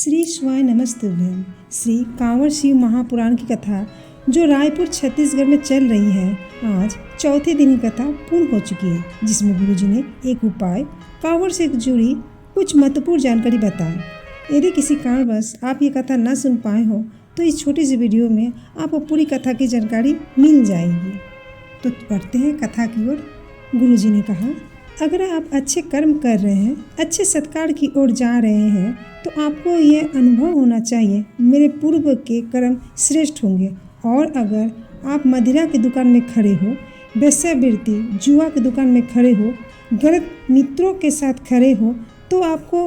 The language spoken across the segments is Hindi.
श्री शिवाय नमस्तुभ्यम। श्री कांवर शिव महापुराण की कथा जो रायपुर छत्तीसगढ़ में चल रही है, आज चौथे दिन की कथा पूर्ण हो चुकी है, जिसमें गुरुजी ने एक उपाय कांवर से जुड़ी कुछ महत्वपूर्ण जानकारी बताई। यदि किसी कारणवश आप ये कथा न सुन पाए हो तो इस छोटी सी वीडियो में आपको पूरी कथा की जानकारी मिल जाएगी। तो बढ़ते हैं कथा की ओर। गुरुजी ने कहा, अगर आप अच्छे कर्म कर रहे हैं, अच्छे सत्कार की ओर जा रहे हैं, तो आपको यह अनुभव होना चाहिए मेरे पूर्व के कर्म श्रेष्ठ होंगे। और अगर आप मदिरा की दुकान में खड़े हो, वेश्यावृत्ति जुआ की दुकान में खड़े हो, गलत मित्रों के साथ खड़े हो, तो आपको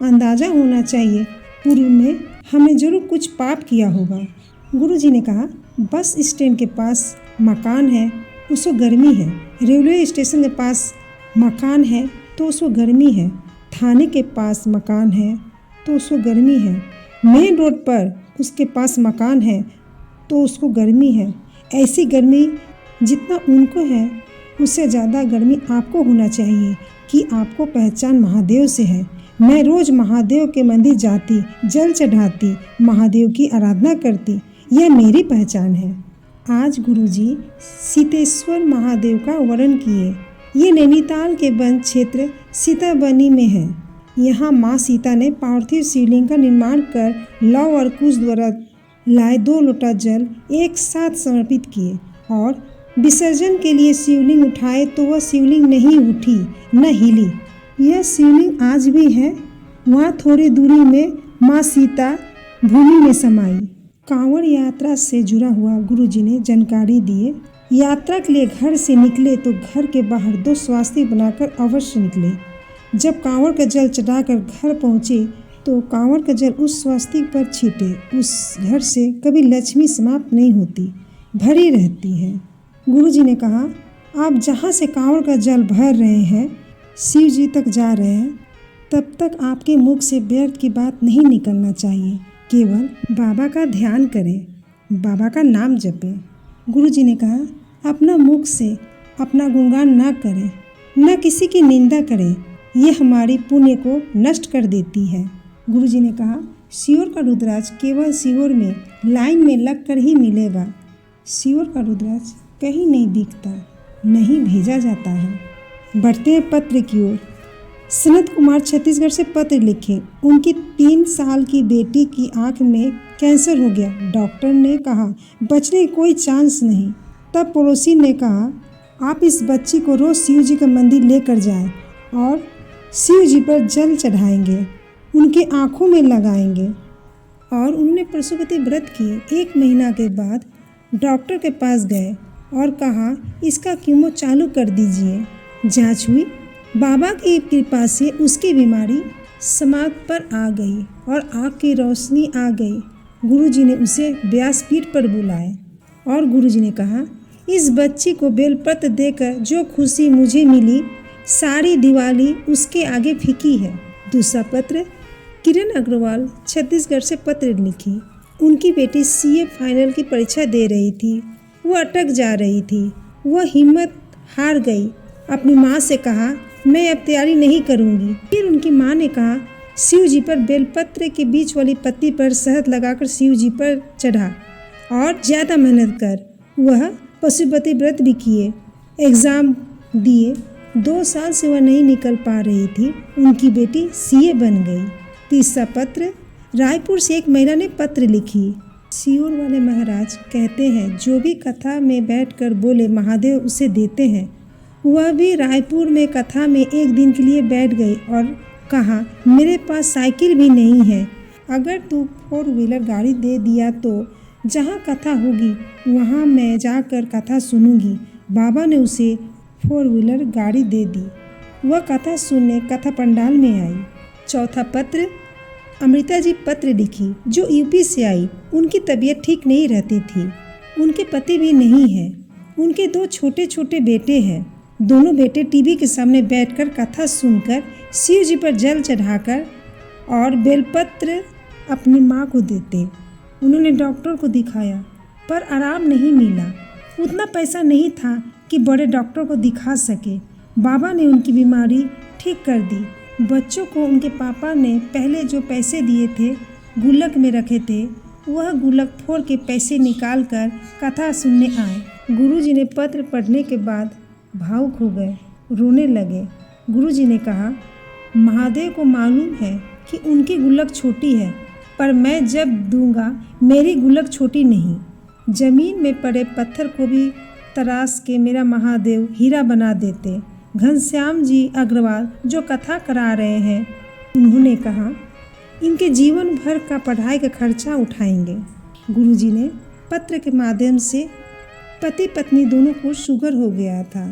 अंदाज़ा होना चाहिए पूर्व में हमने जरूर कुछ पाप किया होगा। गुरुजी ने कहा, बस स्टैंड के पास मकान है, उसको गर्मी है। रेलवे स्टेशन के पास मकान है तो उसको गर्मी है। थाने के पास मकान है तो उसको गर्मी है। मेन रोड पर उसके पास मकान है तो उसको गर्मी है। ऐसी गर्मी जितना उनको है उससे ज़्यादा गर्मी आपको होना चाहिए कि आपको पहचान महादेव से है। मैं रोज़ महादेव के मंदिर जाती, जल चढ़ाती, महादेव की आराधना करती, यह मेरी पहचान है। आज गुरुजी सीतेश्वर महादेव का वर्णन किए। ये नैनीताल के वन क्षेत्र सीताबनी में है। यहाँ माँ सीता ने पार्थिव शिवलिंग का निर्माण कर लव और कुश द्वारा लाए 2 लोटा जल एक साथ समर्पित किए और विसर्जन के लिए शिवलिंग उठाए तो वह शिवलिंग नहीं उठी न हिली। यह शिवलिंग आज भी है। वहाँ थोड़ी दूरी में माँ सीता भूमि में समाई। कांवड़ यात्रा से जुड़ा हुआ गुरुजी ने जानकारी दिए। यात्रा के लिए घर से निकले तो घर के बाहर 2 स्वास्तिक बनाकर अवश्य निकले। जब कांवड़ का जल चढ़ाकर घर पहुँचे तो कांवड़ का जल उस स्वास्तिक पर छीटे। उस घर से कभी लक्ष्मी समाप्त नहीं होती, भरी रहती है। गुरुजी ने कहा, आप जहाँ से कांवड़ का जल भर रहे हैं, शिव जी तक जा रहे हैं, तब तक आपके मुख से व्यर्थ की बात नहीं निकलना चाहिए। केवल बाबा का ध्यान करें, बाबा का नाम जपें। गुरुजी ने कहा, अपना मुख से अपना गुणगान ना करें, न किसी की निंदा करें, यह हमारी पुण्य को नष्ट कर देती है। गुरुजी ने कहा, सीहोर का रुद्राक्ष केवल सीहोर में लाइन में लगकर ही मिलेगा। सीहोर का रुद्राक्ष कहीं नहीं बिकता, नहीं भेजा जाता है। बढ़ते हैं पत्र की ओर। सनत कुमार छत्तीसगढ़ से पत्र लिखे। उनकी 3 साल की बेटी की आंख में कैंसर हो गया। डॉक्टर ने कहा बचने की कोई चांस नहीं। तब पड़ोसी ने कहा, आप इस बच्ची को रोज़ शिव जी का मंदिर लेकर जाएं और शिव जी पर जल चढ़ाएंगे, उनकी आँखों में लगाएंगे। और उन्होंने पशुपति व्रत किए। 1 महीना के बाद डॉक्टर के पास गए और कहा, इसका कीमो चालू कर दीजिए। जाँच हुई, बाबा की कृपा से उसकी बीमारी समाप्त पर आ गई और आँख की रोशनी आ गई। गुरुजी ने उसे व्यासपीठ पर बुलाया और गुरुजी ने कहा, इस बच्ची को बेलपत्र देकर जो खुशी मुझे मिली, सारी दिवाली उसके आगे फीकी है। दूसरा पत्र किरण अग्रवाल छत्तीसगढ़ से पत्र लिखी। उनकी बेटी सीए फाइनल की परीक्षा दे रही थी। वह अटक जा रही थी। वह हिम्मत हार गई। अपनी माँ से कहा, मैं अब तैयारी नहीं करूँगी। फिर उनकी माँ ने कहा, शिव जी पर बेलपत्र के बीच वाली पत्ती पर शहद लगाकर शिव जी पर चढ़ा और ज़्यादा मेहनत कर। वह पशुपति व्रत भी किए, एग्ज़ाम दिए। 2 साल से वह नहीं निकल पा रही थी। उनकी बेटी सीए बन गई। तीसरा पत्र रायपुर से एक महिला ने पत्र लिखी। सीहोर वाले महाराज कहते हैं, जो भी कथा में बैठकर बोले महादेव उसे देते हैं। वह भी रायपुर में कथा में 1 दिन के लिए बैठ गई और कहा, मेरे पास साइकिल भी नहीं है। अगर तू 4 व्हीलर गाड़ी दे दिया तो जहाँ कथा होगी वहाँ मैं जाकर कथा सुनूंगी। बाबा ने उसे 4 व्हीलर गाड़ी दे दी। वह कथा सुनने कथा पंडाल में आई। चौथा पत्र अमृता जी पत्र लिखी, जो यूपी से आई। उनकी तबीयत ठीक नहीं रहती थी। उनके पति भी नहीं है। उनके 2 छोटे छोटे बेटे हैं। दोनों बेटे टीवी के सामने बैठकर कथा सुनकर शिव जी पर जल चढ़ाकर और बेलपत्र अपनी माँ को देते। उन्होंने डॉक्टर को दिखाया पर आराम नहीं मिला। उतना पैसा नहीं था कि बड़े डॉक्टर को दिखा सके। बाबा ने उनकी बीमारी ठीक कर दी। बच्चों को उनके पापा ने पहले जो पैसे दिए थे गुल्लक में रखे थे वह गुल्लक फोड़ के पैसे निकाल कर कथा सुनने आए। गुरुजी ने पत्र पढ़ने के बाद भावुक हो गए, रोने लगे। गुरुजी ने कहा, महादेव को मालूम है कि उनकी गुल्लक छोटी है, पर मैं जब दूंगा मेरी गुल्लक छोटी नहीं। जमीन में पड़े पत्थर को भी तराश के मेरा महादेव हीरा बना देते। घनश्याम जी अग्रवाल जो कथा करा रहे हैं, उन्होंने कहा इनके जीवन भर का पढ़ाई का खर्चा उठाएंगे। गुरुजी ने पत्र के माध्यम से पति पत्नी दोनों को शुगर हो गया था।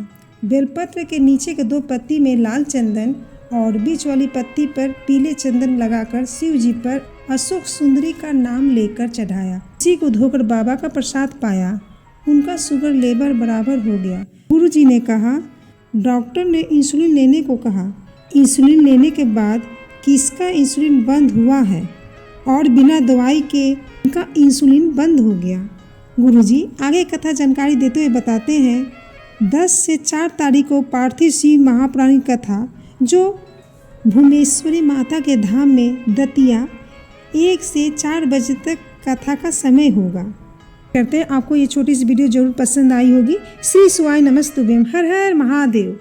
बेलपत्र के नीचे के 2 पत्ती में लाल चंदन और बीच वाली पत्ती पर पीले चंदन लगाकर शिव जी पर अशोक सुंदरी का नाम लेकर चढ़ाया। इसी को धोकर बाबा का प्रसाद पाया। उनका शुगर लेवल बराबर हो गया। गुरुजी ने कहा, डॉक्टर ने इंसुलिन लेने को कहा। इंसुलिन लेने के बाद किसका इंसुलिन बंद हुआ है और बिना दवाई के उनका इंसुलिन बंद हो गया। गुरुजी आगे कथा जानकारी देते हुए बताते हैं, 10 से 4 तारीख को पार्थिव शिव महापुराण की कथा जो भूमेश्वरी माता के धाम में दतिया 1 से 4 बजे तक कथा का समय होगा। करते हैं आपको ये छोटी सी वीडियो जरूर पसंद आई होगी। श्री शिवाय नमस्तुभ्यम। हर हर महादेव।